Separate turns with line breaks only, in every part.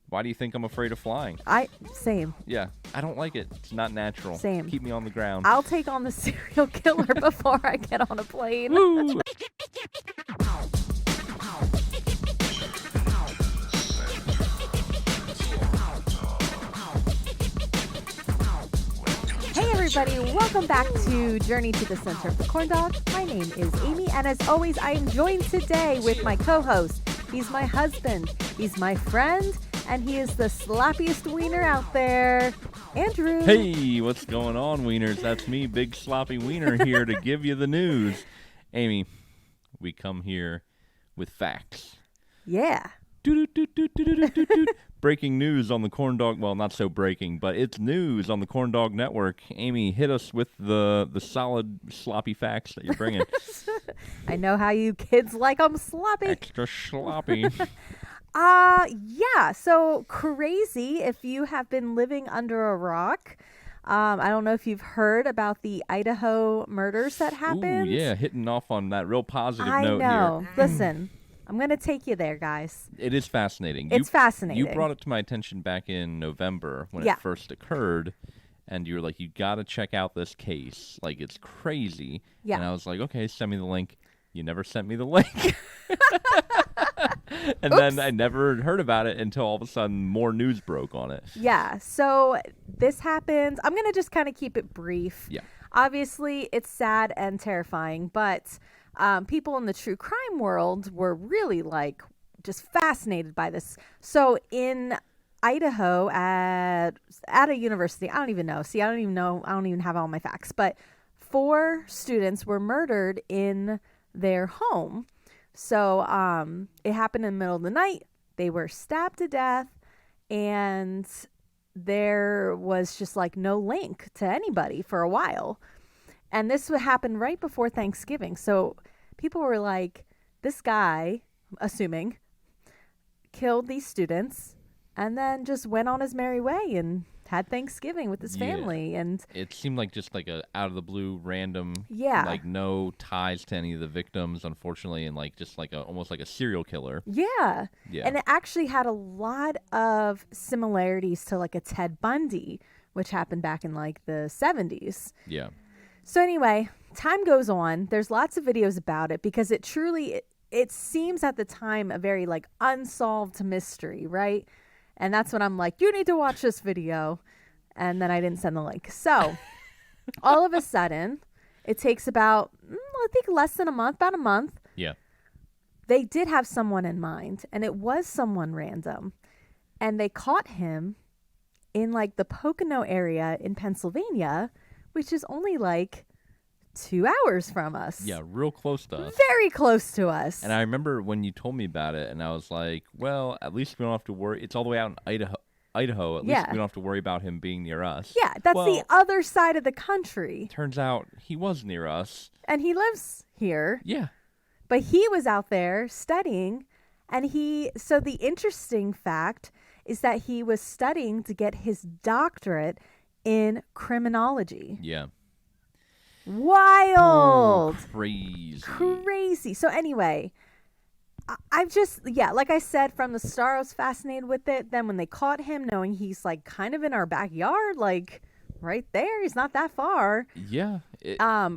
Why do you think I'm afraid of flying?
Same.
Yeah, I don't like it. It's not natural.
Same.
Keep me on the ground.
I'll take on the serial killer before I get on a plane.
Woo!
Hey everybody, welcome back to Journey to the Center of the Corn Dog. My name is Amy, and as always, I am joined today with my co-host. He's my husband, he's my friend, and he is the sloppiest wiener out there, Andrew.
Hey, what's going on, wieners? That's me, Big Sloppy Wiener, here to give you the news. Amy, we come here with facts.
Yeah.
Breaking news on the Corn Dog. Well, not so breaking, but it's news on the Corn Dog Network. Amy, hit us with the solid sloppy facts that you're bringing.
I know how you kids like them sloppy.
Extra sloppy.
Yeah, so crazy if you have been living under a rock. I don't know if you've heard about the Idaho murders that happened.
Ooh, yeah, hitting off on that real positive
I
note
know.
here.
Listen, I'm going to take you there, guys.
It is fascinating.
It's fascinating.
You brought it to my attention back in November when
Yeah.
it first occurred, and you were like, you got to check out this case. Like, it's crazy.
Yeah.
And I was like, okay, send me the link. You never sent me the link. And then I never heard about it until all of a sudden more news broke on it.
Yeah, so this happened. I'm going to just kind of keep it brief.
Yeah.
Obviously, it's sad and terrifying, but people in the true crime world were really just fascinated by this. So in Idaho at a university, I don't even know. See, I don't even have all my facts, but 4 students were murdered in their home. So it happened in the middle of the night. They were stabbed to death, and there was just no link to anybody for a while. And this would happen right before Thanksgiving. So people were like, this guy, assuming, killed these students and then just went on his merry way and had Thanksgiving with his family. And
it seemed like just like a out of the blue random,
yeah,
no ties to any of the victims, unfortunately, and just almost like a serial killer.
Yeah.
Yeah.
And it actually had a lot of similarities to a Ted Bundy, which happened back in the 70s.
Yeah.
So anyway, time goes on. There's lots of videos about it because it truly, it seems at the time a very unsolved mystery, right? And that's when I'm like, you need to watch this video. And then I didn't send the link. So all of a sudden, it takes about, I think less than a month, about a month.
Yeah.
They did have someone in mind, and it was someone random. And they caught him in the Pocono area in Pennsylvania, which is only 2 hours from us.
Yeah, real close to us.
Very close to us.
And I remember when you told me about it, and I was like, well, at least we don't have to worry. It's all the way out in Idaho. At least we don't have to worry about him being near us.
Yeah, that's the other side of the country.
Turns out he was near us.
And he lives here.
Yeah.
But he was out there studying, and so the interesting fact is that he was studying to get his doctorate in criminology.
Yeah.
Wild.
Ooh,
Crazy. So anyway, I've just, like I said, from the start, I was fascinated with it. Then when they caught him, knowing he's kind of in our backyard, right there, he's not that far.
Yeah.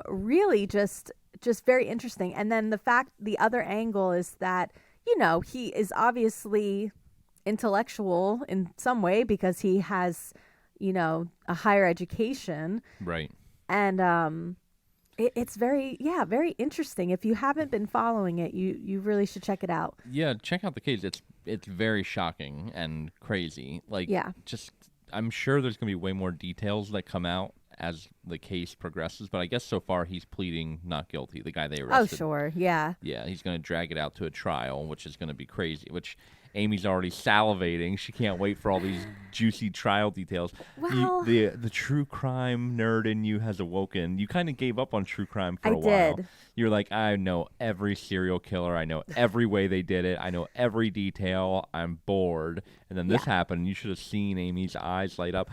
Really just very interesting. And then the other angle is that, he is obviously intellectual in some way because he has, a higher education.
Right.
And it's very interesting. If you haven't been following it, you really should check it out.
Yeah, check out the case. It's very shocking and crazy. I'm sure there's going to be way more details that come out as the case progresses, but I guess so far he's pleading not guilty, the guy they arrested.
Oh, sure, yeah.
Yeah, he's going to drag it out to a trial, which is going to be crazy, which Amy's already salivating. She can't wait for all these juicy trial details.
Well,
the true crime nerd in you has awoken. You kind of gave up on true crime for a while.
I did.
You're like, I know every serial killer. I know every way they did it. I know every detail. I'm bored. And then this happened. You should have seen Amy's eyes light up.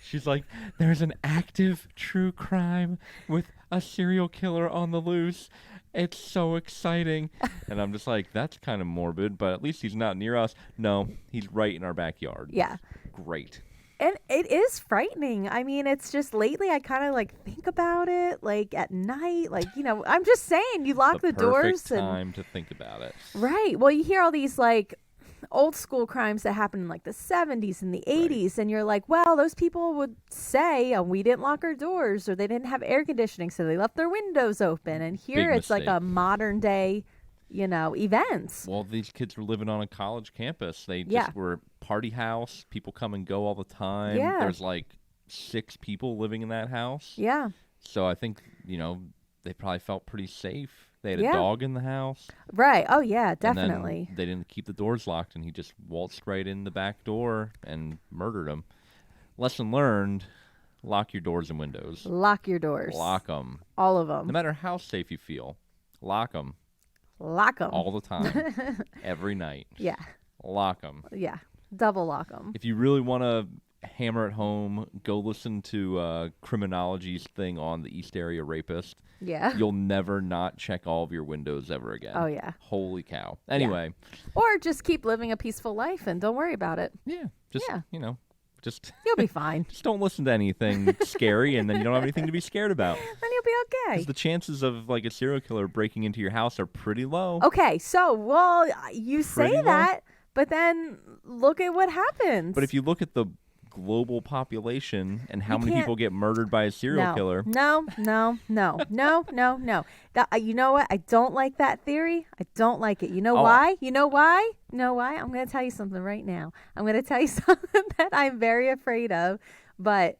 She's like, there's an active true crime with a serial killer on the loose. It's so exciting. And I'm just like, that's kind of morbid, but at least he's not near us. No, he's right in our backyard.
Yeah.
Great.
And it is frightening. I mean, it's just lately I kind of like think about it, like at night, like, I'm just saying, you lock the doors.
Perfect time to think about it.
Right. Well, you hear all these like old school crimes that happened in like the 70s and the 80s, and you're like, well, those people would say, oh, we didn't lock our doors, or they didn't have air conditioning, so they left their windows open. And here
Big
it's like a modern day, events.
Well, these kids were living on a college campus. They just were party house. People come and go all the time.
Yeah.
There's like 6 people living in that house.
Yeah.
So I think, they probably felt pretty safe. They had a dog in the house.
Right. Oh, yeah, definitely.
And then they didn't keep the doors locked, and he just waltzed right in the back door and murdered him. Lesson learned, lock your doors and windows.
Lock your doors.
Lock them.
All of them.
No matter how safe you feel, lock them.
Lock them.
All the time. Every night.
Yeah.
Lock them.
Yeah. Double lock them.
If you really want to hammer it home, go listen to Criminology's thing on the East Area Rapist.
Yeah.
You'll never not check all of your windows ever again.
Oh, yeah.
Holy cow. Anyway.
Yeah. Or just keep living a peaceful life and don't worry about it.
Yeah. Just, just...
You'll be fine.
Just don't listen to anything scary, and then you don't have anything to be scared about.
Then you'll be okay.
'Cause the chances of, like, a serial killer breaking into your house are pretty low.
Okay, so, well, you say that, but then look at what happens.
But if you look at the global population and how many people get murdered by a serial killer.
No. You know what? I don't like that theory. I don't like it. You know why? You know why? I'm going to tell you something right now. I'm going to tell you something that I'm very afraid of. But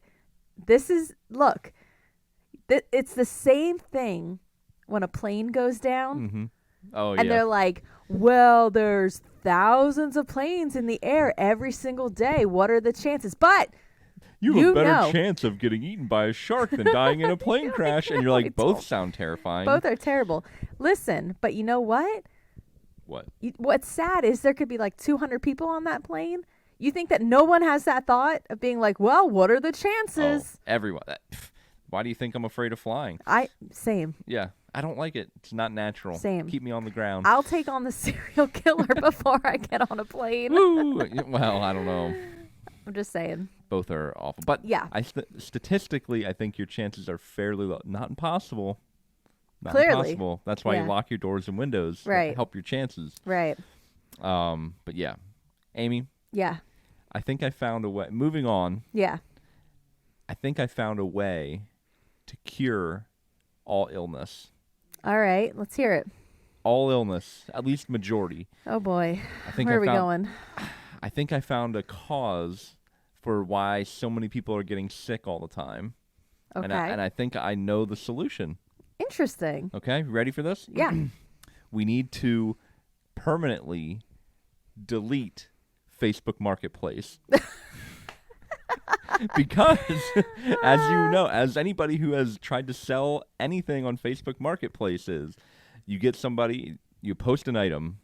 this is, look, it's the same thing when a plane goes down.
Mm-hmm. Oh,
and they're like, well, there's thousands of planes in the air every single day. What are the chances? But
you have a better chance of getting eaten by a shark than dying in a plane crash. And you're like, both sound terrifying.
Both are terrible. Listen, but you know what?
What?
What's sad is there could be like 200 people on that plane. You think that no one has that thought of being like, well, what are the chances?
Oh, everyone. Why do you think I'm afraid of flying?
Same.
Yeah. I don't like it. It's not natural.
Same.
Keep me on the ground.
I'll take on the serial killer before I get on a plane.
Woo! Well, I don't know.
I'm just saying.
Both are awful. But yeah. Statistically, I think your chances are fairly low. Not impossible. Not
Clearly.
Impossible. That's why you lock your doors and windows.
Right.
To help your chances.
Right.
But yeah. Amy.
Yeah.
I think I found a way. Moving on.
Yeah.
I think I found a way to cure all illness.
All right, let's hear it.
All illness, at least majority.
Oh boy, where are we going?
I think I found a cause for why so many people are getting sick all the time.
Okay.
And I think I know the solution.
Interesting.
Okay, ready for this?
Yeah.
We need to permanently delete Facebook Marketplace. Because, as you know, as anybody who has tried to sell anything on Facebook Marketplace is, you get somebody, you post an item,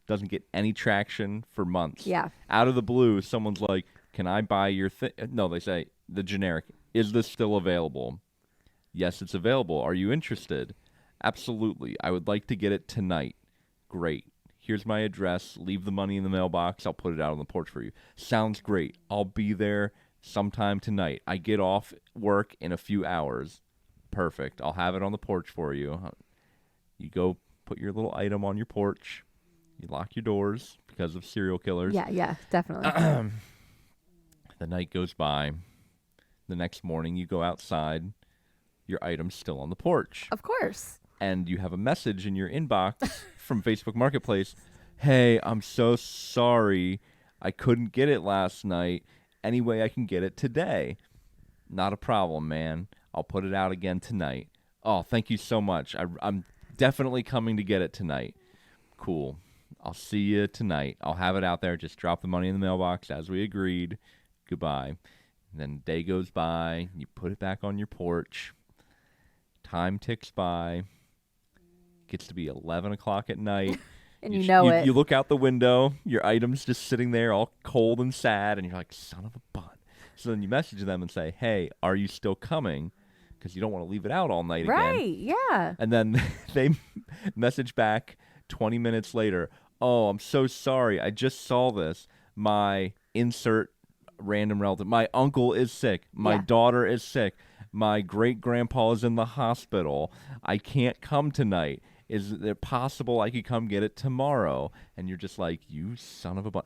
doesn't get any traction for months.
Yeah.
Out of the blue, someone's like, can I buy your thing? No, they say, the generic, is this still available? Yes, it's available. Are you interested? Absolutely. I would like to get it tonight. Great. Here's my address. Leave the money in the mailbox. I'll put it out on the porch for you. Sounds great. I'll be there sometime tonight. I get off work in a few hours. Perfect. I'll have it on the porch for you. You go put your little item on your porch. You lock your doors because of serial killers.
Yeah, definitely.
The night goes by. The next morning you go outside. Your item's still on the porch.
Of course.
And you have a message in your inbox from Facebook Marketplace. Hey, I'm so sorry. I couldn't get it last night. Any way I can get it today? Not a problem, man. I'll put it out again tonight. Oh, thank you so much. I'm definitely coming to get it tonight. Cool. I'll see you tonight. I'll have it out there. Just drop the money in the mailbox as we agreed. Goodbye. And then day goes by. You put it back on your porch. Time ticks by. Gets to be 11 o'clock at night.
And you know it.
You look out the window. Your item's just sitting there all cold and sad. And you're like, son of a butt. So then you message them and say, hey, are you still coming? because you don't want to leave it out all night again.
Right, yeah.
And then they message back 20 minutes later, oh, I'm so sorry. I just saw this. My insert random relative. My uncle is sick. My daughter is sick. My great-grandpa is in the hospital. I can't come tonight. Is it possible I could come get it tomorrow? And you're just like, you son of a...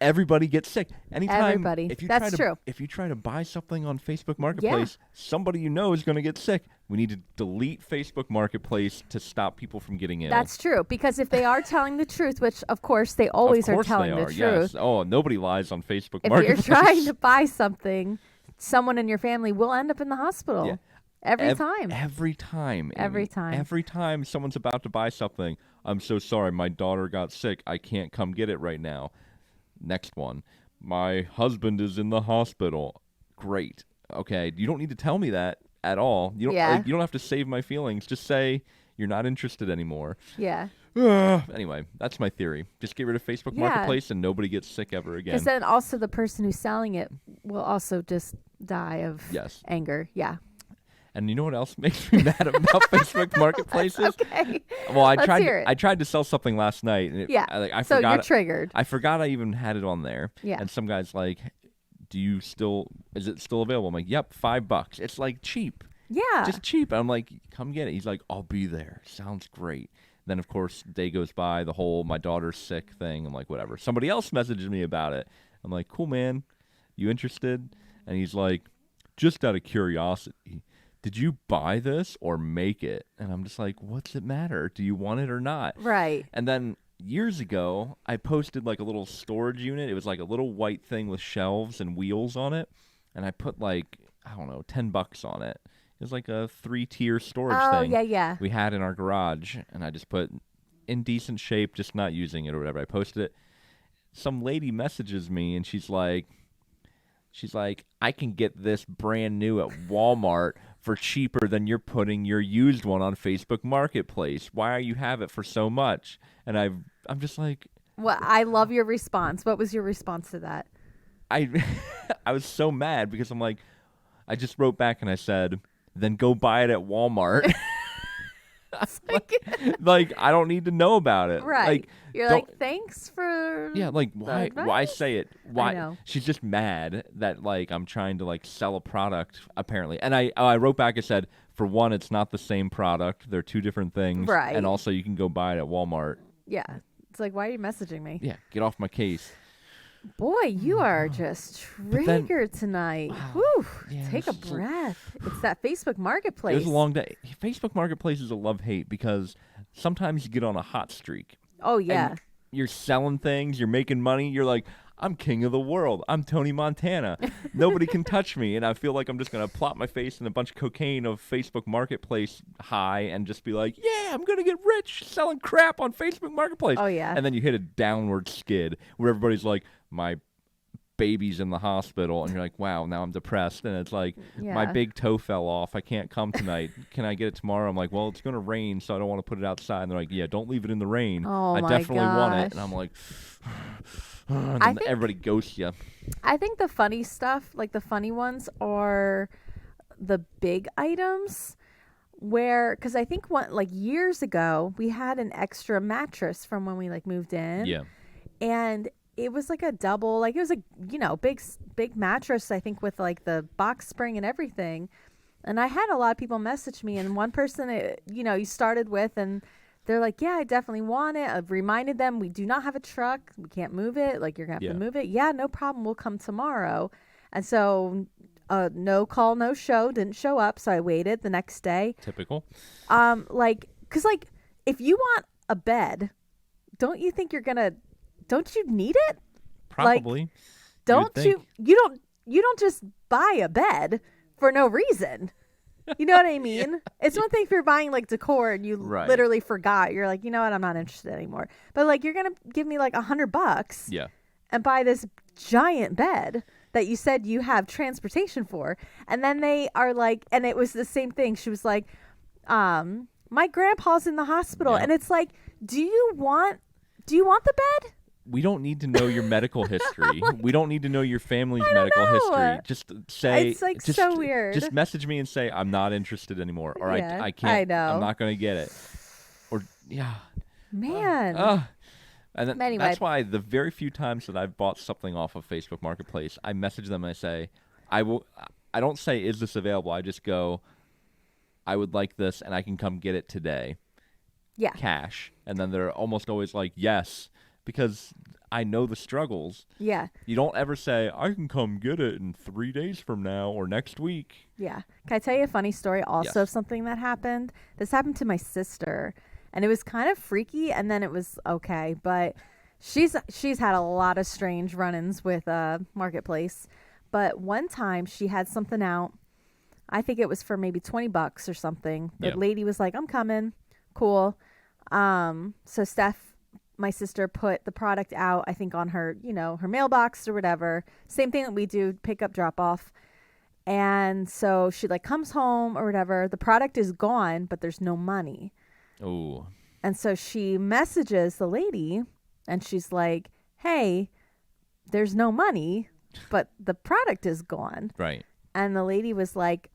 Everybody gets sick. Anytime,
everybody. That's true.
If you try to buy something on Facebook Marketplace, somebody you know is going to get sick. We need to delete Facebook Marketplace to stop people from getting ill.
That's true. Because if they are telling the truth, which of course they always are telling the truth.
Yes. Oh, nobody lies on Facebook Marketplace.
If you're trying to buy something, someone in your family will end up in the hospital. Yeah. Every time.
Every time. Amy.
Every time.
Every time someone's about to buy something, I'm so sorry. My daughter got sick. I can't come get it right now. Next one. My husband is in the hospital. Great. Okay. You don't need to tell me that at all. You don't. You don't have to save my feelings. Just say you're not interested anymore.
Yeah.
Anyway, that's my theory. Just get rid of Facebook Marketplace and nobody gets sick ever again.
Because then also the person who's selling it will also just die of anger. Yeah.
And you know what else makes me mad about Facebook Marketplaces?
Okay.
Well, I tried to sell something last night. And I
so
forgot.
You're triggered.
I forgot I even had it on there.
Yeah.
And some guy's like, is it still available? I'm like, yep, $5. It's like cheap.
Yeah.
Just cheap. I'm like, come get it. He's like, I'll be there. Sounds great. Then, of course, day goes by, the whole my daughter's sick thing. I'm like, whatever. Somebody else messages me about it. I'm like, cool, man. You interested? And he's like, just out of curiosity, did you buy this or make it? And I'm just like, what's it matter? Do you want it or not?
Right.
And then years ago, I posted like a little storage unit. It was like a little white thing with shelves and wheels on it. And I put like, I don't know, $10 on it. It was like a 3-tier storage thing.
Oh, yeah.
We had in our garage. And I just put in decent shape, just not using it or whatever. I posted it. Some lady messages me and she's like, I can get this brand new at Walmart for cheaper than you're putting your used one on Facebook Marketplace. Why are you have it for so much? And I'm just like...
Well, I love your response. What was your response to that?
I was so mad because I'm like, I just wrote back and I said, then go buy it at Walmart. like I don't need to know about it.
Right.
Like,
you're like, thanks for
why say it? Why?
I know.
She's just mad that like I'm trying to like sell a product apparently. And I wrote back and said, for one, it's not the same product. They're two different things.
Right.
And also you can go buy it at Walmart.
Yeah. It's like, why are you messaging me?
Yeah, get off my case.
Boy, you are just triggered tonight.
Wow.
Whew.
Yeah,
Take a breath. It's that Facebook Marketplace.
It was a long day. Facebook Marketplace is a love-hate because sometimes you get on a hot streak.
Oh, yeah.
And you're selling things. You're making money. You're like, I'm king of the world. I'm Tony Montana. Nobody can touch me. And I feel like I'm just going to plop my face in a bunch of cocaine of Facebook Marketplace high and just be like, yeah, I'm going to get rich selling crap on Facebook Marketplace.
Oh, yeah.
And then you hit a downward skid where everybody's like, my baby's in the hospital. And you're like, wow, now I'm depressed. And it's like, my big toe fell off. I can't come tonight. Can I get it tomorrow? I'm like, well, it's going to rain, so I don't want to put it outside. And they're like, yeah, don't leave it in the rain.
Oh,
I definitely want it. And I'm like... And then everybody ghosts you.
I think the funny stuff, like the funny ones, are the big items where, because I think years ago we had an extra mattress from when we moved in.
Yeah.
And it was like a double, it was a big mattress, I think, with the box spring and everything. And I had a lot of people message me, and one person you started with, and they're like, yeah, I definitely want it. I've reminded them we do not have a truck. We can't move it. You're going to have to move it. Yeah, no problem. We'll come tomorrow. And so no call, no show. Didn't show up. So I waited the next day.
Typical.
Because if you want a bed, don't you think don't you need it?
Probably.
You don't just buy a bed for no reason. You know what I mean? Yeah. It's one thing if you're buying decor and you literally forgot. You're like, you know what? I'm not interested anymore. But you're gonna give me $100, and buy this giant bed that you said you have transportation for, and then they are and it was the same thing. She was like, my grandpa's in the hospital, and it's like, do you want the bed?
we don't need to know your medical history. We don't need to know your family's medical history. Just say
it's like so weird.
Just message me and say I'm not interested anymore, or I can't.
I know.
I'm not going to get it. Or yeah,
man.
And
anyway.
That's why the very few times that I've bought something off of Facebook Marketplace, I message them and I say, I don't say is this available. I just go, I would like this, and I can come get it today.
Yeah.
Cash, and then they're almost always like yes. Because I know the struggles.
Yeah.
You don't ever say, I can come get it in 3 days from now or next week.
Yeah. Can I tell you a funny story also of something that happened? This happened to my sister, and it was kind of freaky, and then it was okay. But she's had a lot of strange run-ins with Marketplace. But one time she had something out. I think it was for maybe $20 or something. The lady was like, I'm coming. Cool. So Steph, my sister, put the product out, I think, on her, her mailbox or whatever. Same thing that we do, pick up, drop off. And so she comes home or whatever. The product is gone, but there's no money.
Oh.
And so she messages the lady and she's like, hey, there's no money, but the product is gone.
Right.
And the lady was like,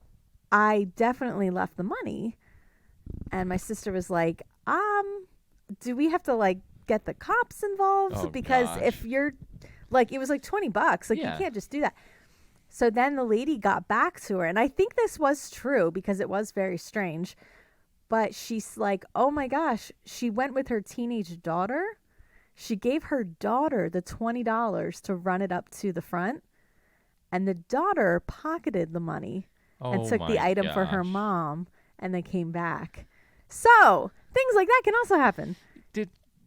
I definitely left the money. And my sister was like, do we have to get the cops involved? Because if you're it was $20. You can't just do that. So then the lady got back to her. And I think this was true because it was very strange. But she's like, oh my gosh, she went with her teenage daughter. She gave her daughter the $20 to run it up to the front. And the daughter pocketed the money and took the item for her mom. And they came back. So things like that can also happen.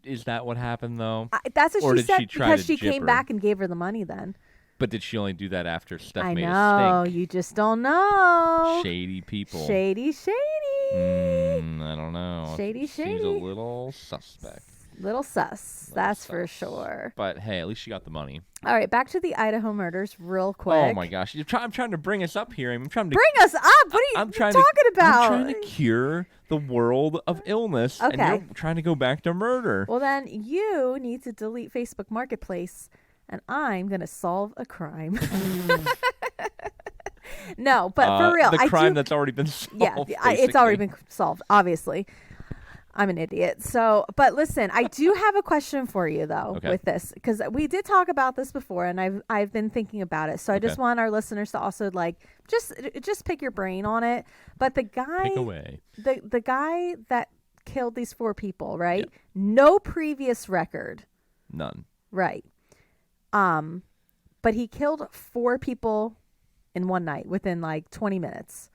Is that what happened, though?
That's what she said, because she came back and gave her the money then.
But did she only do that after Steph made a stink?
I know. You just don't know.
Shady people.
Shady.
I don't know.
Shady.
She's a little suspect.
Little sus. That's for sure.
But hey, at least she got the money.
All right, back to the Idaho murders real quick.
Oh my gosh. I'm trying to bring us up here. I'm trying to
bring us up? What are you talking about?
I'm trying to cure the world of illness.
Okay.
And you're trying to go back to murder.
Well, then you need to delete Facebook Marketplace, and I'm going to solve a crime. No, but for real.
The crime that's already been solved.
Yeah, it's already been solved, obviously. I'm an idiot. So, but listen, I do have a question for you though with this, because we did talk about this before, and I've been thinking about it. So I just want our listeners to also just pick your brain on it. But the guy,
pick away.
The guy that killed these 4 people, right? Yep. No previous record.
None.
Right. But he killed 4 people in one night within 20 minutes.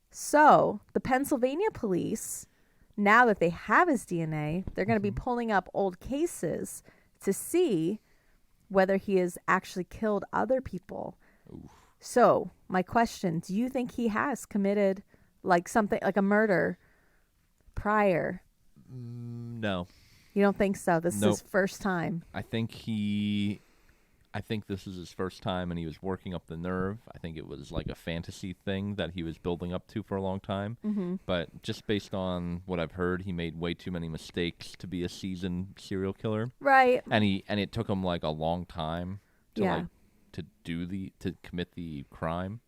So the Pennsylvania police, now that they have his DNA, they're going to be pulling up old cases to see whether he has actually killed other people. Oof. So my question, do you think he has committed something like a murder prior?
No.
You don't think so? This is his first time.
I think this is his first time, and he was working up the nerve. I think it was like a fantasy thing that he was building up to for a long time. Mm-hmm. But just based on what I've heard, he made way too many mistakes to be a seasoned serial killer.
Right.
And it took him a long time to to commit the crime.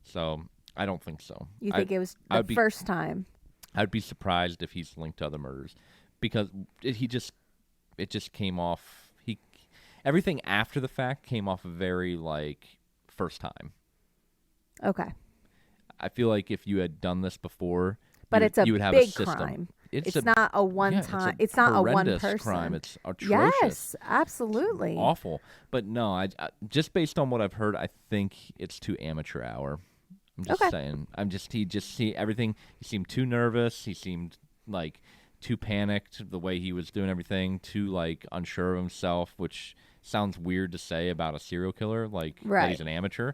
So I don't think so.
You think it was the first time?
I'd be surprised if he's linked to other murders, because it just came off. Everything after the fact came off very first time. Okay. I feel like if you had done this before,
but it's a
you would have
big
a system.
Crime. It's not a one time. It's not a one person
crime. It's atrocious.
Yes, absolutely.
It's awful. But no, I just based on what I've heard, I think it's too amateur hour. I'm just saying. Everything. He seemed too nervous. He seemed too panicked the way he was doing everything. Too unsure of himself, which sounds weird to say about a serial killer, that he's an amateur.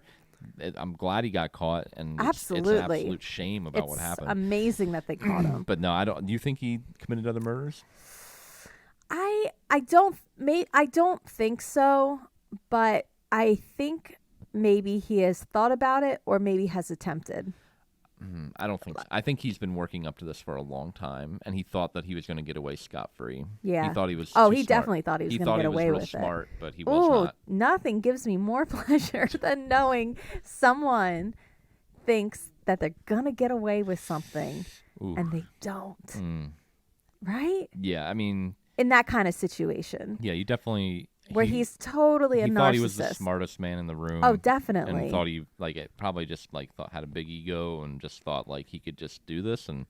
I'm glad he got caught, and it's an absolute shame about what happened.
It's amazing that they caught him.
But no, I don't. Do you think he committed other murders?
I don't think so, but I think maybe he has thought about it, or maybe has attempted.
I don't think so. I think he's been working up to this for a long time, and he thought that he was going to get away scot-free.
Yeah.
He thought he was
Oh,
too
he
smart.
definitely thought he was going to get away with it.
He thought he was real smart, but he was not.
Nothing gives me more pleasure than knowing someone thinks that they're going to get away with something, and they don't. Right?
Yeah, I mean...
In that kind of situation.
Yeah, you definitely...
Where he's totally a narcissist.
He thought he was the smartest man in the room.
Oh, definitely.
And thought he, probably just, thought had a big ego and just thought, he could just do this. And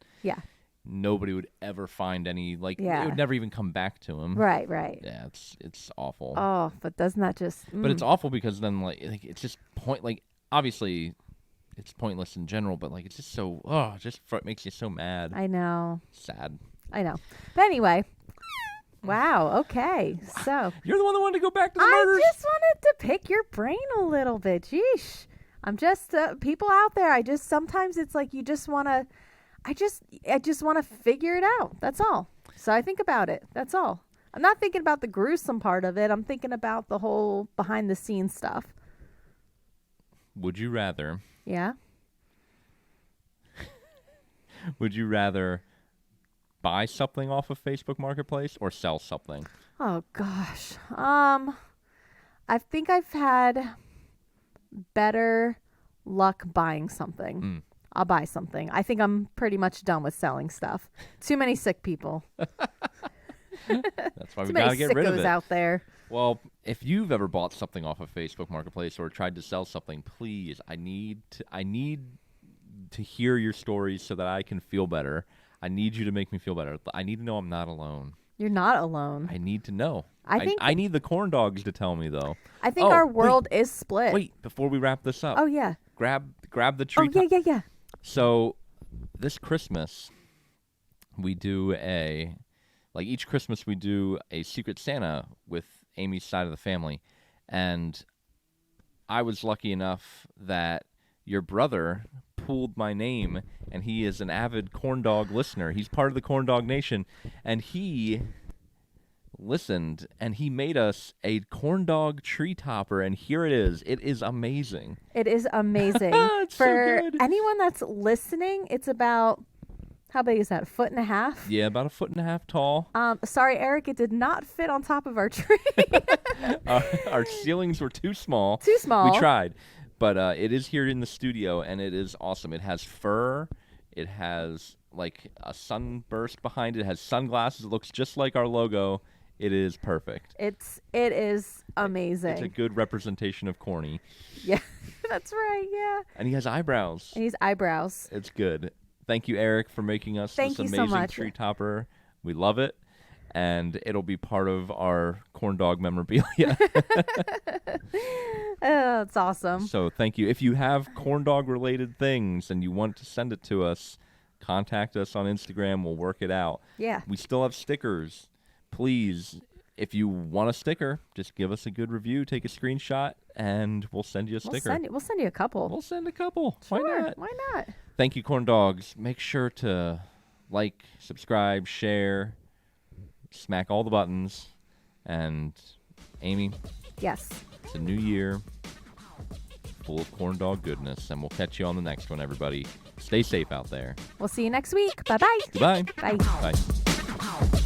nobody would ever find any, it would never even come back to him.
Right.
Yeah, it's awful.
Oh, but doesn't that just...
But it's awful because then, it's just obviously, it's pointless in general, but, it's just so, it makes you so mad.
I know.
Sad.
I know. But anyway... Wow, okay. So
you're the one that wanted to go back to the murders?
I just wanted to pick your brain a little bit. Jeesh. I'm just people out there. Sometimes it's you just want to I just want to figure it out. That's all. So I think about it. That's all. I'm not thinking about the gruesome part of it. I'm thinking about the whole behind the scenes stuff.
Would you rather?
Yeah.
Would you rather buy something off of Facebook Marketplace or sell something?
Oh gosh. I think I've had better luck buying something. I'll buy something. I think I'm pretty much done with selling stuff. Too many sick people.
That's why we gotta get rid of it.
Out there.
Well, if you've ever bought something off of Facebook Marketplace or tried to sell something, please, I need to hear your stories so that I can feel better. I need you to make me feel better. I need to know I'm not alone.
You're not alone.
I need to know.
I
need the corn dogs to tell me, though.
I think our world is split.
Wait, before we wrap this up.
Oh, yeah.
Grab the tree.
Oh, yeah.
So this Christmas, we do each Christmas we do a Secret Santa with Amy's side of the family. And I was lucky enough that your brother pulled my name, and he is an avid corn dog listener. He's part of the Corn Dog Nation, and he listened, and he made us a corn dog tree topper, and here it is. It is amazing.
It is amazing.
It's
For
so good.
anyone that's listening, it's about, how big is that, 1.5 feet?
Yeah, about 1.5 feet tall.
Sorry, Eric, it did not fit on top of our tree.
Our ceilings were too small.
Too small.
We tried. But it is here in the studio, and it is awesome. It has fur. It has, a sunburst behind it. It has sunglasses. It looks just like our logo. It is perfect.
It is amazing.
It's a good representation of Corny.
Yeah, that's right, yeah.
And he has eyebrows.
And he's eyebrows.
It's good. Thank you, Eric, for making us this
so
amazing tree topper. We love it. And it'll be part of our corn dog memorabilia.
Oh, it's awesome.
So thank you. If you have corn dog related things and you want to send it to us, contact us on Instagram. We'll work it out.
Yeah.
We still have stickers. Please, if you want a sticker, just give us a good review, take a screenshot, and we'll send you a sticker.
We'll send you a couple.
We'll send a couple.
Sure,
Why not?
Why not?
Thank you, corn dogs. Make sure to like, subscribe, share, smack all the buttons. And Amy.
Yes.
It's a new year full of corn dog goodness, and we'll catch you on the next one, everybody. Stay safe out there.
We'll see you next week. Bye-bye.
Goodbye.
Bye.
Bye.